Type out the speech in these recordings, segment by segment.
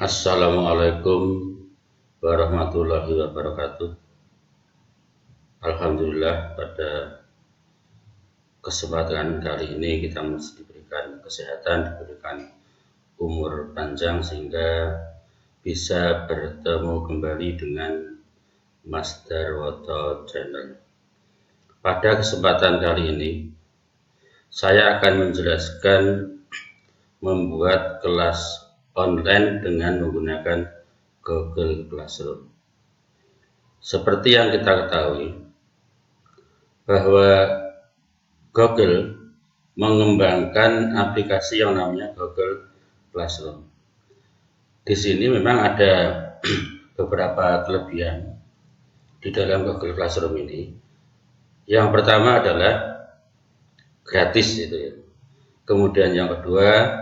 Assalamualaikum warahmatullahi wabarakatuh. Alhamdulillah, pada kesempatan kali ini kita mesti diberikan kesehatan, diberikan umur panjang sehingga bisa bertemu kembali dengan Mas Darwoto Channel. Pada kesempatan kali ini saya akan menjelaskan membuat kelas online dengan menggunakan Google Classroom. Seperti yang kita ketahui bahwa Google mengembangkan aplikasi yang namanya Google Classroom. Di sini memang ada beberapa kelebihan di dalam Google Classroom ini. Yang pertama adalah gratis itu ya. Kemudian yang kedua,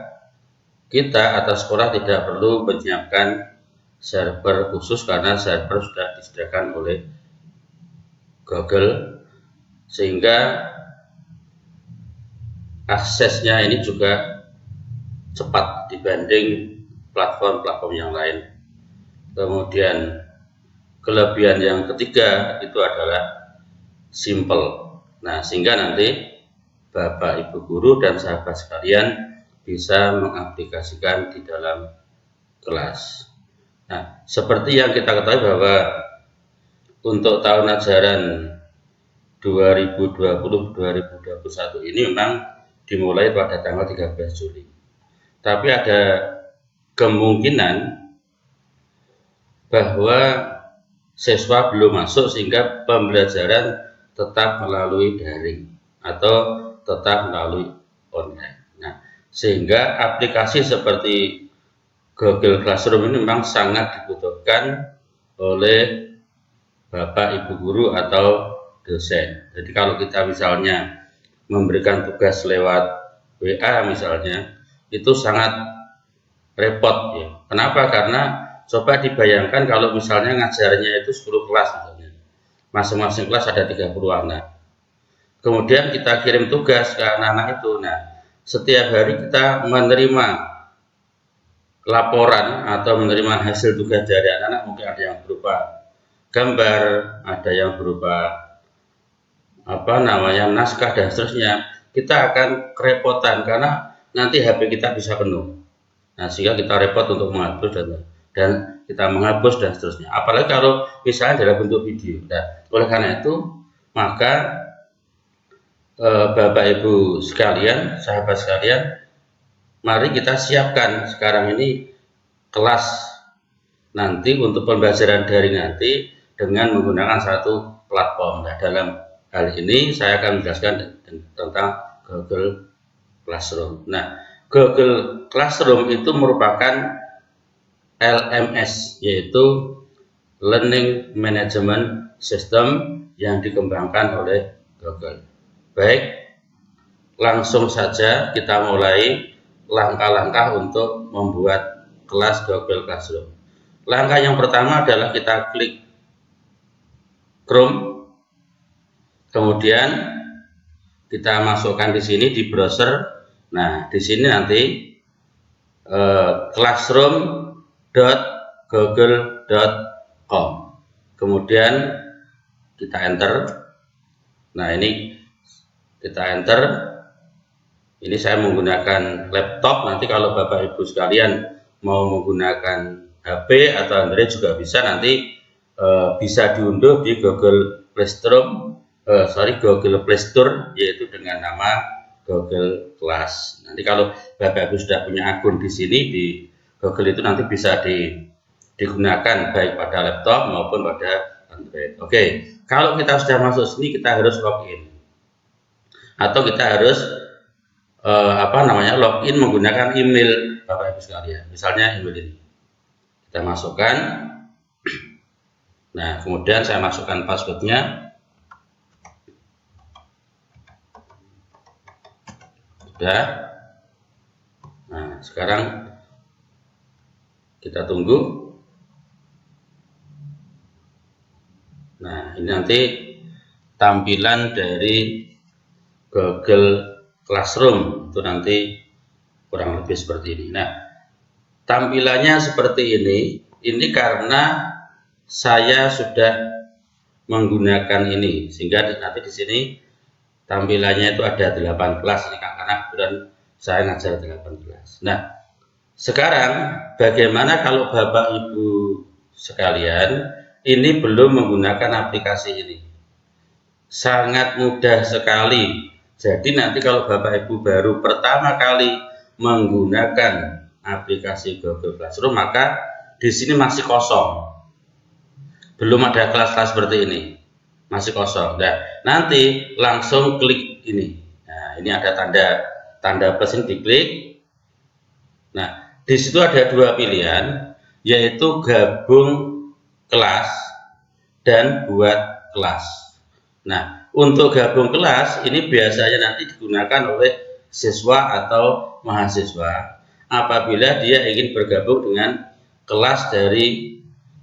kita atau sekolah tidak perlu menyiapkan server khusus karena server sudah disediakan oleh Google, sehingga aksesnya ini juga cepat dibanding platform-platform yang lain. Kemudian kelebihan yang ketiga itu adalah simple. Nah, sehingga nanti Bapak Ibu guru dan sahabat sekalian bisa mengaplikasikan di dalam kelas. Nah, seperti yang kita ketahui bahwa untuk tahun ajaran 2020-2021 ini memang dimulai pada tanggal 13 Juli. Tapi ada kemungkinan bahwa siswa belum masuk sehingga pembelajaran tetap melalui daring atau tetap melalui online. Nah, sehingga aplikasi seperti Google Classroom ini memang sangat dibutuhkan oleh Bapak Ibu guru atau dosen. Jadi kalau kita misalnya memberikan tugas lewat WA misalnya, itu sangat repot ya. Kenapa? Karena coba dibayangkan kalau misalnya ngajarnya itu 10 kelas misalnya. Masing-masing kelas ada 30 anak. Kemudian kita kirim tugas ke anak-anak itu. Nah, setiap hari kita menerima laporan atau menerima hasil tugas dari anak-anak, mungkin ada yang berupa gambar, ada yang berupa naskah dan seterusnya. Kita akan kerepotan karena nanti HP kita bisa penuh. Nah, sehingga kita repot untuk menghapus dan kita menghapus dan seterusnya. Apalagi kalau misalnya dalam bentuk video. Nah, oleh karena itu, maka Bapak Ibu sekalian, sahabat sekalian, mari kita siapkan sekarang ini kelas nanti untuk pembelajaran daring nanti dengan menggunakan satu platform. Nah, dalam hal ini saya akan menjelaskan tentang Google Classroom. Nah, Google Classroom itu merupakan LMS, yaitu Learning Management System yang dikembangkan oleh Google. Baik, langsung saja kita mulai langkah-langkah untuk membuat kelas Google Classroom. Langkah yang pertama adalah kita klik Chrome, kemudian kita masukkan di sini di browser. Nah, di sini nanti classroom.google.com. Kemudian kita enter. Nah, ini kita enter. Ini saya menggunakan laptop. Nanti kalau Bapak Ibu sekalian mau menggunakan HP atau Android juga bisa. Nanti bisa diunduh di Google Play Store, yaitu dengan nama Google Class. Nanti kalau Bapak Ibu sudah punya akun di sini di Google itu nanti bisa digunakan baik pada laptop maupun pada Android. Oke, kalau kita sudah masuk sini kita harus login atau kita harus login menggunakan email Bapak Ibu sekalian. Misalnya email ini kita masukkan. Nah, kemudian saya masukkan passwordnya. Sudah. Nah, sekarang kita tunggu. Nah, ini nanti tampilan dari Google Classroom itu nanti kurang lebih seperti ini. Nah, tampilannya seperti ini karena saya sudah menggunakan ini, sehingga nanti di sini tampilannya itu ada 8 kelas ini karena kebetulan saya ngajar 8 kelas. Nah, sekarang bagaimana kalau Bapak Ibu sekalian ini belum menggunakan aplikasi ini? Sangat mudah sekali. Jadi nanti kalau Bapak Ibu baru pertama kali menggunakan aplikasi Google Classroom, maka di sini masih kosong. Belum ada kelas-kelas seperti ini. Masih kosong. Nah, nanti langsung klik ini. Nah, ini ada tanda plus ini, diklik. Nah, di situ ada dua pilihan, yaitu gabung kelas dan buat kelas. Nah, untuk gabung kelas ini biasanya nanti digunakan oleh siswa atau mahasiswa apabila dia ingin bergabung dengan kelas dari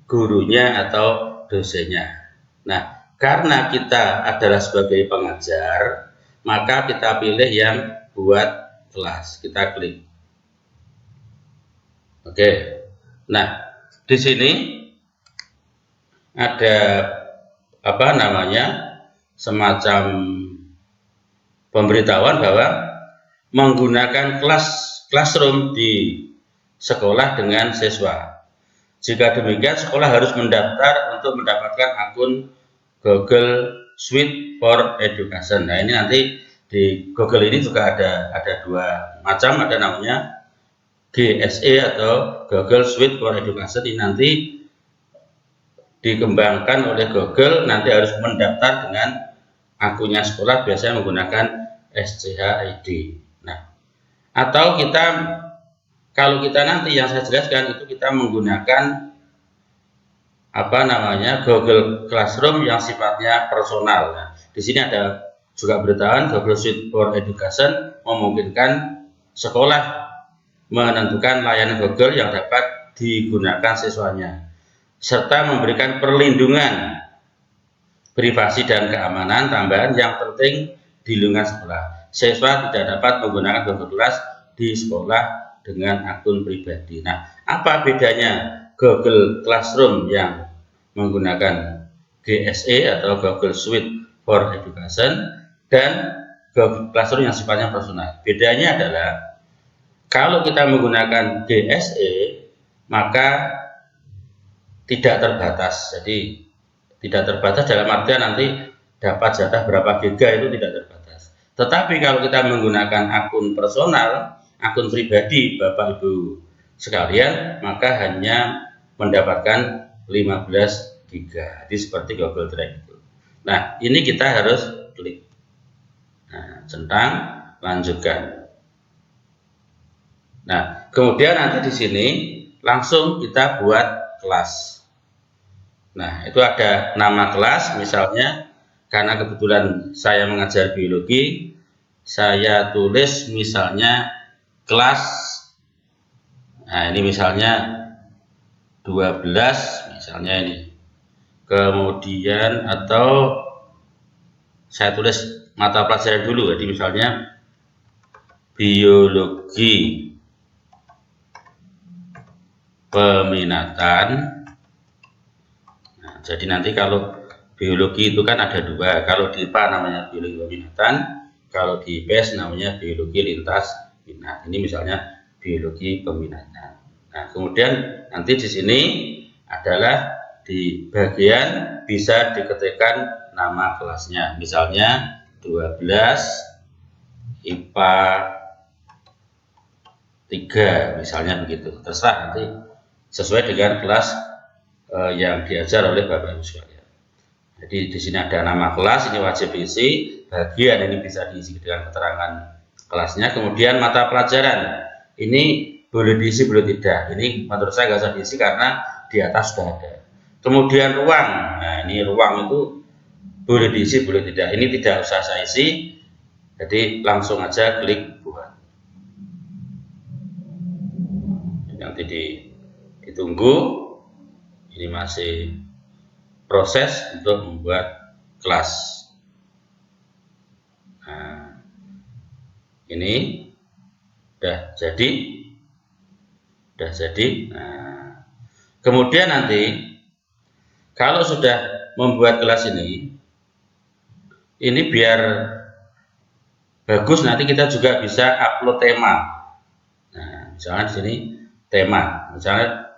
gurunya atau dosennya. Nah, karena kita adalah sebagai pengajar, maka kita pilih yang buat kelas. Kita klik. Oke. Nah, di sini ada apa namanya? Semacam pemberitahuan bahwa menggunakan classroom di sekolah dengan siswa. Jika demikian, sekolah harus mendaftar untuk mendapatkan akun Google Suite for Education. Nah, ini nanti di Google ini juga ada dua macam, ada namanya GSE atau Google Suite for Education. Ini nanti dikembangkan oleh Google, nanti harus mendaftar dengan akunnya sekolah, biasanya menggunakan SCH-ID. Nah, atau kalau kita nanti yang saya jelaskan itu kita menggunakan apa namanya Google Classroom yang sifatnya personal. Nah, di sini ada juga beritahuan Google Suite for Education memungkinkan sekolah menentukan layanan Google yang dapat digunakan siswanya, serta memberikan perlindungan privasi dan keamanan tambahan yang penting di lingkungan sekolah. Siswa tidak dapat menggunakan Google Class di sekolah dengan akun pribadi. Nah, apa bedanya Google Classroom yang menggunakan GSE atau Google Suite for Education dan Google Classroom yang sifatnya personal? Bedanya adalah kalau kita menggunakan GSE maka tidak terbatas. Jadi tidak terbatas dalam artian nanti dapat jatah berapa giga itu tidak terbatas. Tetapi kalau kita menggunakan akun personal, akun pribadi Bapak Ibu sekalian, maka hanya mendapatkan 15 giga. Jadi seperti Google Drive itu. Nah, ini kita harus klik. Nah, centang lanjutkan. Nah, kemudian nanti di sini langsung kita buat kelas. Nah, itu ada nama kelas, misalnya karena kebetulan saya mengajar biologi, saya tulis misalnya kelas, nah ini misalnya 12, misalnya ini. Kemudian atau saya tulis mata pelajaran dulu, jadi misalnya biologi peminatan. Nah, jadi nanti kalau biologi itu kan ada dua, kalau di IPA namanya biologi peminatan, kalau di IPS namanya biologi lintas minat. Ini misalnya biologi peminatan. Nah, kemudian nanti di sini adalah di bagian bisa diketikkan nama kelasnya, misalnya 12 IPA 3, misalnya begitu. Terserah nanti sesuai dengan kelas yang diajar oleh Bapak Ibu sekalian. Jadi di sini ada nama kelas, ini wajib diisi. Bagian ini bisa diisi dengan keterangan kelasnya. Kemudian mata pelajaran ini boleh diisi, boleh tidak. Ini menurut saya nggak usah diisi karena di atas sudah ada. Kemudian ruang, nah ini ruang itu boleh diisi, boleh tidak. Ini tidak usah saya isi, jadi langsung aja klik buat. Nanti ditunggu, ini masih proses untuk membuat kelas. Nah, ini sudah jadi. Sudah jadi. Nah, kemudian nanti kalau sudah membuat kelas ini biar bagus, nanti kita juga bisa upload tema. Nah, misalnya di sini tema, misalnya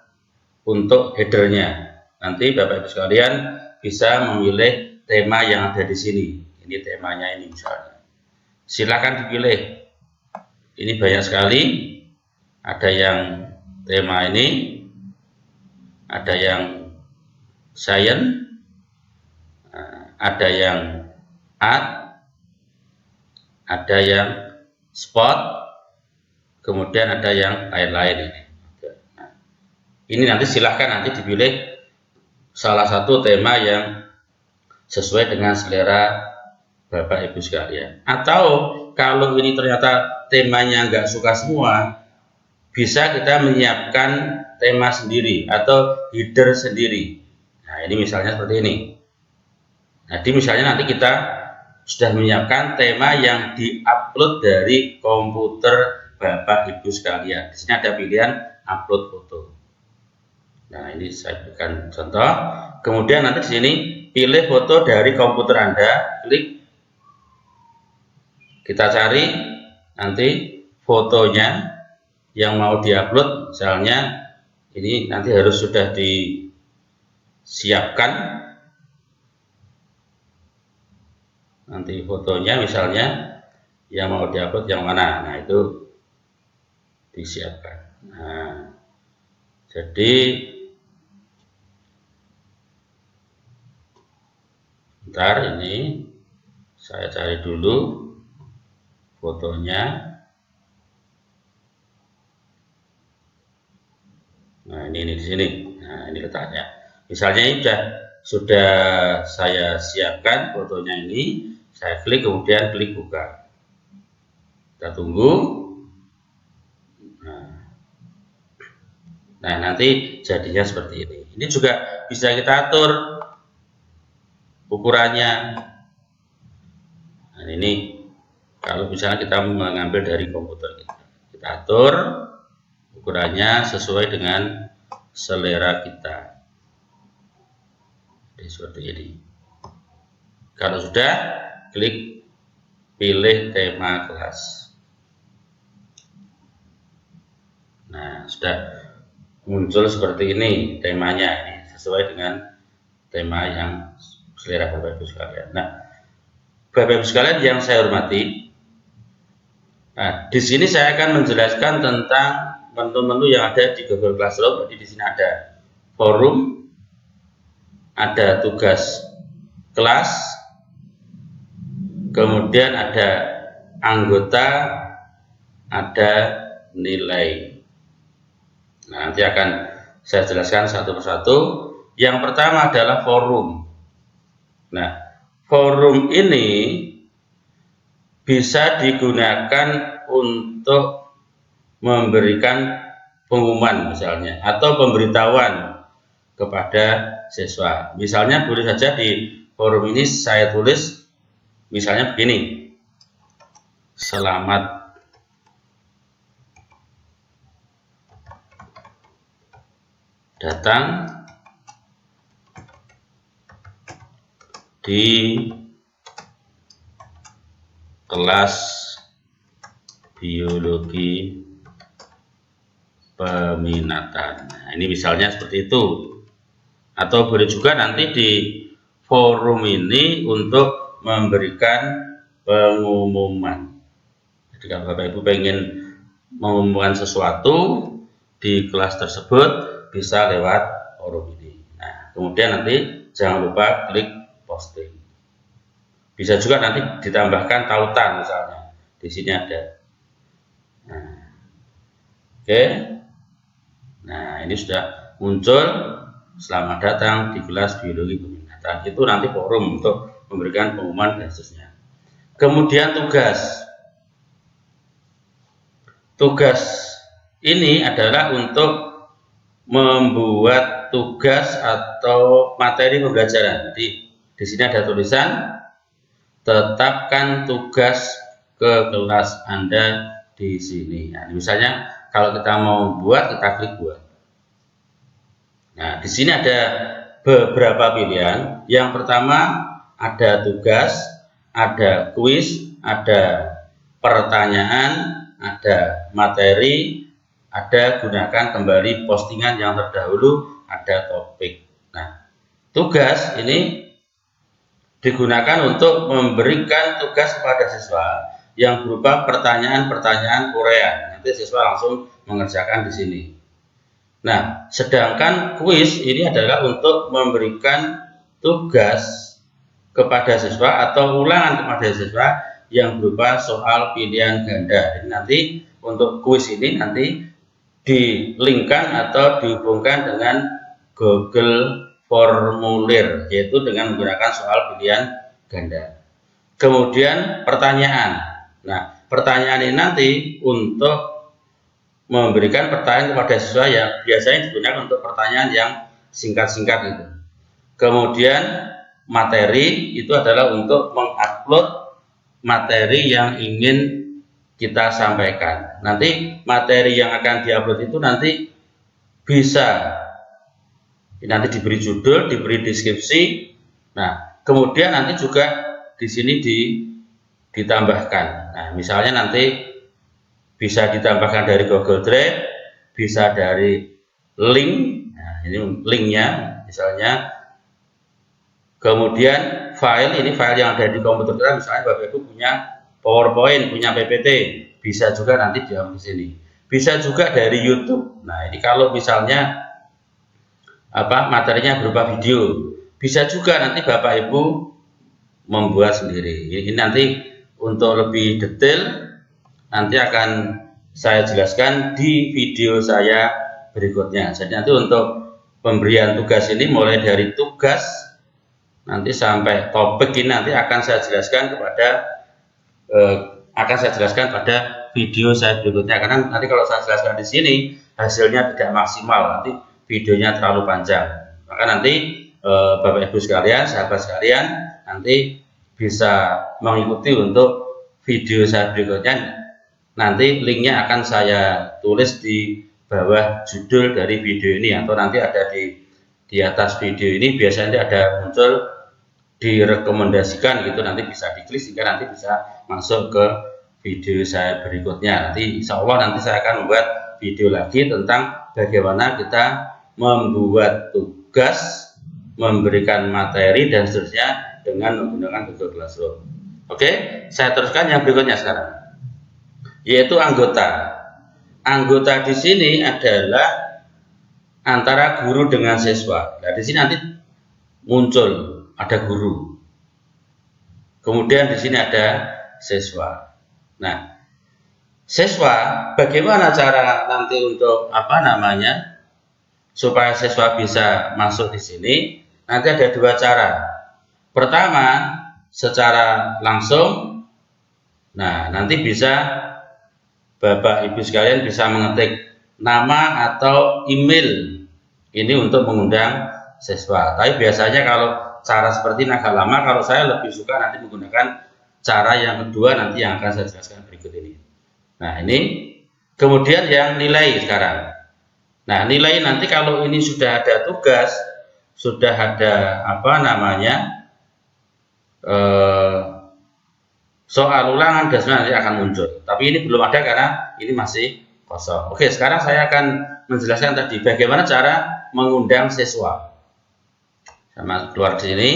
untuk headernya, nanti Bapak Ibu sekalian bisa memilih tema yang ada di sini. Ini temanya ini misalnya. Silakan dipilih. Ini banyak sekali. Ada yang tema ini, ada yang science, ada yang art, ada yang sport, kemudian ada yang lain-lain ini. Nah, ini nanti silahkan nanti dipilih salah satu tema yang sesuai dengan selera Bapak Ibu sekalian. Atau kalau ini ternyata temanya nggak suka semua, bisa kita menyiapkan tema sendiri atau header sendiri. Nah, ini misalnya seperti ini. Jadi misalnya nanti kita sudah menyiapkan tema yang diupload dari komputer Bapak Ibu sekalian. Di sini ada pilihan upload foto. Nah, ini saya berikan contoh. Kemudian nanti di sini pilih foto dari komputer Anda, klik, kita cari nanti fotonya yang mau diupload. Misalnya ini nanti harus sudah disiapkan nanti fotonya, misalnya yang mau diupload yang mana. Nah, itu disiapkan. Nah, jadi ntar ini saya cari dulu fotonya. Nah, ini di sini. Nah, ini letaknya. Misalnya ini sudah saya siapkan fotonya ini. Saya klik, kemudian klik buka. Kita tunggu. Nah, nanti jadinya seperti ini. Ini juga bisa kita atur ukurannya. Nah, ini kalau misalnya kita mengambil dari komputer kita atur ukurannya sesuai dengan selera kita. Jadi seperti ini. Kalau sudah, klik pilih tema kelas. Nah, sudah muncul seperti ini temanya, ini sesuai dengan tema yang selera Bapak Ibu sekalian. Nah, Bapak Ibu sekalian yang saya hormati, nah, di sini saya akan menjelaskan tentang menu-menu yang ada di Google Classroom. Jadi di sini ada forum, ada tugas kelas, kemudian ada anggota, ada nilai. Nah, nanti akan saya jelaskan satu persatu. Yang pertama adalah forum. Nah, forum ini bisa digunakan untuk memberikan pengumuman misalnya, atau pemberitahuan kepada siswa. Misalnya boleh saja di forum ini saya tulis misalnya begini: selamat datang di kelas biologi peminatan. Nah, ini misalnya seperti itu. Atau boleh juga nanti di forum ini untuk memberikan pengumuman. Jadi kalau Bapak Ibu pengen mengumumkan sesuatu di kelas tersebut, bisa lewat forum ini. Nah, kemudian nanti jangan lupa klik posting. Bisa juga nanti ditambahkan tautan misalnya. Di sini ada. Nah, oke. Nah, ini sudah muncul, selamat datang di kelas biologi peminatan. Itu nanti forum untuk memberikan pengumuman dan seterusnya. Kemudian tugas. Tugas ini adalah untuk membuat tugas atau materi pembelajaran. Jadi di sini ada tulisan tetapkan tugas ke kelas Anda di sini. Nah, misalnya kalau kita mau buat, kita klik buat. Nah, di sini ada beberapa pilihan. Yang pertama ada tugas, ada kuis, ada pertanyaan, ada materi, ada gunakan kembali postingan yang terdahulu, ada topik. Nah, tugas ini digunakan untuk memberikan tugas kepada siswa yang berupa pertanyaan-pertanyaan Korea. Nanti siswa langsung mengerjakan di sini. Nah, sedangkan kuis ini adalah untuk memberikan tugas kepada siswa atau ulangan kepada siswa yang berupa soal pilihan ganda. Jadi nanti untuk kuis ini nanti dilinkkan atau dihubungkan dengan Google Formulir, yaitu dengan menggunakan soal pilihan ganda. Kemudian pertanyaan. Nah, pertanyaan ini nanti untuk memberikan pertanyaan kepada siswa yang biasanya digunakan untuk pertanyaan yang singkat-singkat itu. Kemudian materi itu adalah untuk mengupload materi yang ingin kita sampaikan. Nanti materi yang akan diupload itu nanti bisa nanti diberi judul, diberi deskripsi. Nah, kemudian nanti juga di sini ditambahkan. Nah, misalnya nanti bisa ditambahkan dari Google Drive, bisa dari link. Nah, ini linknya misalnya. Kemudian file, ini file yang ada di komputer kita, misalnya Bapak Ibu punya PowerPoint, punya PPT, bisa juga nanti diambil di sini. Bisa juga dari YouTube. Nah, ini kalau misalnya materinya berupa video, bisa juga nanti Bapak Ibu membuat sendiri. Ini nanti untuk lebih detail nanti akan saya jelaskan di video saya berikutnya. Jadi nanti untuk pemberian tugas ini mulai dari tugas nanti sampai topik ini nanti akan saya jelaskan pada video saya berikutnya. Karena nanti kalau saya jelaskan di sini hasilnya tidak maksimal, nanti videonya terlalu panjang. Maka nanti Bapak Ibu sekalian, sahabat sekalian, nanti bisa mengikuti untuk video saya berikutnya. Nanti linknya akan saya tulis di bawah judul dari video ini, atau nanti ada di atas video ini, biasanya ada muncul direkomendasikan gitu, nanti bisa diklik sehingga nanti bisa masuk ke video saya berikutnya. Nanti insya Allah nanti saya akan membuat video lagi tentang bagaimana kita membuat tugas, memberikan materi dan seterusnya dengan menggunakan Google Classroom. Oke, saya teruskan yang berikutnya sekarang, yaitu anggota. Anggota di sini adalah antara guru dengan siswa. Nah, di sini nanti muncul ada guru. Kemudian di sini ada siswa. Nah, siswa bagaimana cara nanti untuk supaya siswa bisa masuk di sini? Nanti ada dua cara. Pertama, secara langsung. Nah, nanti bisa Bapak Ibu sekalian bisa mengetik nama atau email ini untuk mengundang siswa. Tapi biasanya kalau cara seperti ini agak lama, kalau saya lebih suka nanti menggunakan cara yang kedua nanti yang akan saya jelaskan berikut ini. Nah, ini kemudian yang nilai sekarang. Nah, nilai nanti kalau ini sudah ada tugas, sudah ada soal ulangan dan nanti akan muncul. Tapi ini belum ada karena ini masih kosong. Oke, sekarang saya akan menjelaskan tadi bagaimana cara mengundang siswa. Sama keluar di sini.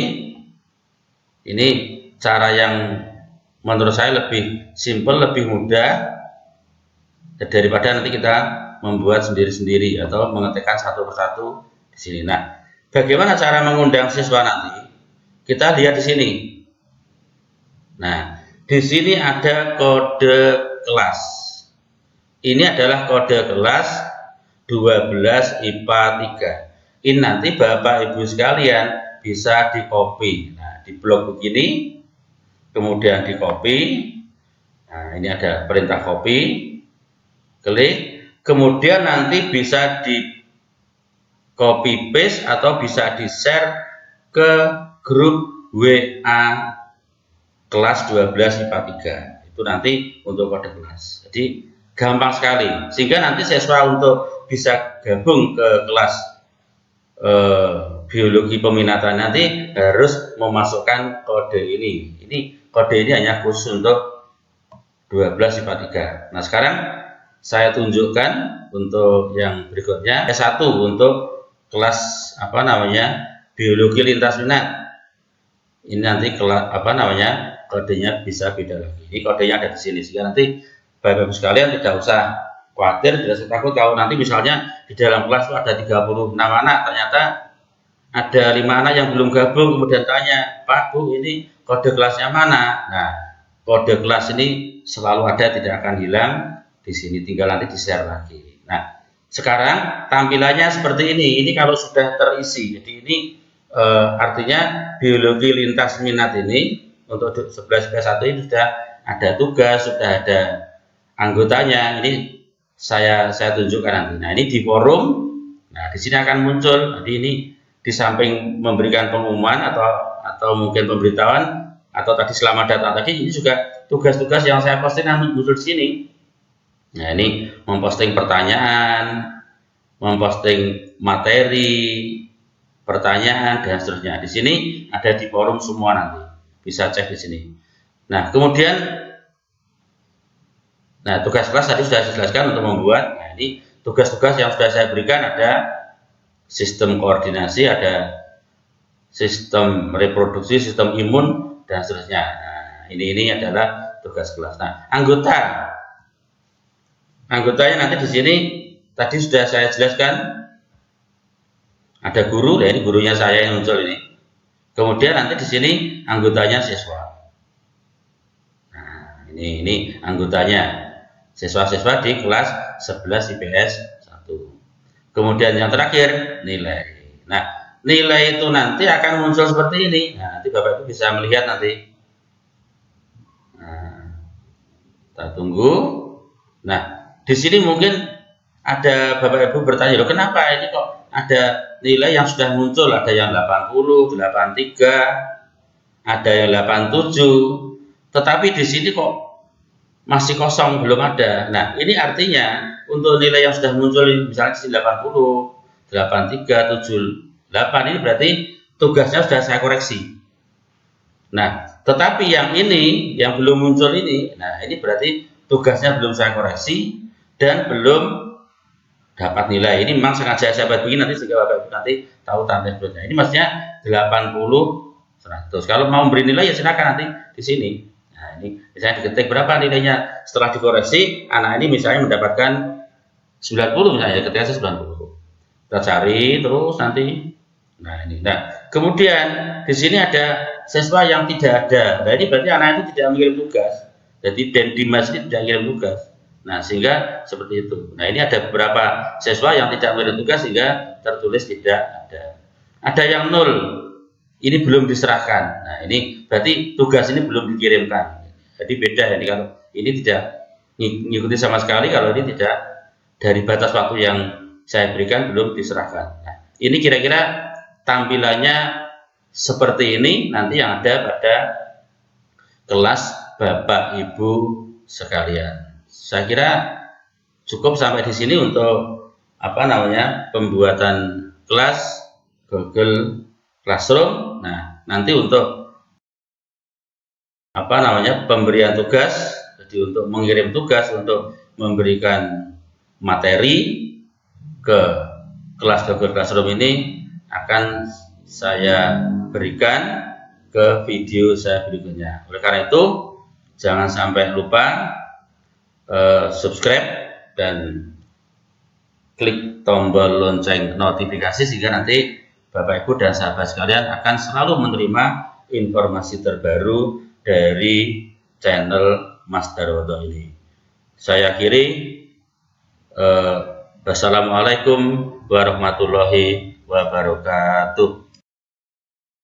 Ini cara yang menurut saya lebih simpel, lebih mudah daripada nanti kita membuat sendiri-sendiri atau mengetikkan satu persatu di sini. Nah, bagaimana cara mengundang siswa nanti? Kita lihat di sini. Nah, di sini ada kode kelas. Ini adalah kode kelas 12 IPA 3. Ini nanti Bapak Ibu sekalian bisa di-copy. Nah, di blok begini, kemudian di-copy. Nah, ini ada perintah copy. Klik. Kemudian nanti bisa di copy paste atau bisa di-share ke grup WA kelas 12 IPA 3. Itu nanti untuk kode kelas. Jadi gampang sekali, sehingga nanti siswa untuk bisa gabung ke kelas biologi peminatan nanti harus memasukkan kode ini. Kode ini hanya khusus untuk 12 IPA 3. Nah, sekarang saya tunjukkan untuk yang berikutnya, S1 untuk kelas biologi lintas minat. Ini nanti kelas kodenya bisa beda lagi. Ini kodenya ada di sini, sehingga nanti Bapak Ibu sekalian tidak usah khawatir, tidak usah takut kalau nanti misalnya di dalam kelas itu ada 36 anak, ternyata ada 5 anak yang belum gabung, kemudian tanya, Pak, Bu, ini kode kelasnya mana? Nah, kode kelas ini selalu ada, tidak akan hilang di sini, tinggal nanti di-share lagi. Nah, sekarang tampilannya seperti ini. Ini kalau sudah terisi. Jadi ini artinya biologi lintas minat ini untuk 11 PS1 ini sudah ada tugas, sudah ada anggotanya. Ini saya tunjukkan nanti. Nah, ini di forum. Nah, di sini akan muncul. Jadi ini di samping memberikan pengumuman atau mungkin pemberitahuan atau tadi selamat datang tadi, ini juga tugas-tugas yang saya posting nanti muncul di sini. Nah, ini memposting pertanyaan, memposting materi, pertanyaan, dan seterusnya. Di sini ada di forum semua nanti. Bisa cek di sini. Nah, kemudian tugas kelas tadi sudah saya jelaskan untuk membuat. Nah, ini tugas-tugas yang sudah saya berikan, ada sistem koordinasi, ada sistem reproduksi, sistem imun, dan seterusnya. Nah, ini adalah tugas kelas. Nah, anggotanya nanti di sini tadi sudah saya jelaskan. Ada guru, ya ini gurunya saya yang muncul ini. Kemudian nanti di sini anggotanya siswa. Nah, ini anggotanya siswa-siswa di kelas 11 IPS 1. Kemudian yang terakhir nilai. Nah, nilai itu nanti akan muncul seperti ini. Nah, nanti Bapak Ibu bisa melihat nanti. Nah, kita tunggu. Nah, di sini mungkin ada Bapak Ibu bertanya, loh kenapa ini kok ada nilai yang sudah muncul, ada yang 80, 83, ada yang 87, tetapi di sini kok masih kosong, belum ada. Nah, ini artinya untuk nilai yang sudah muncul misalnya di 80, 83, 78, ini berarti tugasnya sudah saya koreksi. Nah, tetapi yang ini, yang belum muncul ini, nah ini berarti tugasnya belum saya koreksi dan belum dapat nilai. Ini memang sengaja saya buat begini nanti sehingga Bapak Ibu nanti tahu tanda sebutnya. Ini maksudnya 80, 100. Kalau mau memberi nilai ya silakan nanti di sini. Nah, ini misalnya diketik berapa nilainya setelah dikoreksi, anak ini misalnya mendapatkan 90 misalnya, ketika 90. Kita cari terus nanti. Nah, ini. Nah, kemudian di sini ada siswa yang tidak ada. Nah, ini berarti anak itu tidak mengirim tugas. Jadi Dimas ini tidak mengirim tugas. Nah, sehingga seperti itu. Nah, ini ada beberapa siswa yang tidak mengirim tugas sehingga tertulis tidak ada. Ada yang 0. Ini belum diserahkan. Nah, ini berarti tugas ini belum dikirimkan. Jadi beda ya, ini kalau ini tidak mengikuti sama sekali, kalau ini tidak dari batas waktu yang saya berikan belum diserahkan. Nah, ini kira-kira tampilannya seperti ini nanti yang ada pada kelas Bapak Ibu sekalian. Saya kira cukup sampai di sini untuk pembuatan kelas Google Classroom. Nah, nanti untuk pemberian tugas, jadi untuk mengirim tugas untuk memberikan materi ke kelas Google Classroom ini akan saya berikan ke video saya berikutnya. Oleh karena itu, jangan sampai lupa subscribe dan klik tombol lonceng notifikasi sehingga nanti Bapak Ibu dan sahabat sekalian akan selalu menerima informasi terbaru dari channel Mas Darwoto ini. Saya akhiri, wassalamualaikum warahmatullahi wabarakatuh.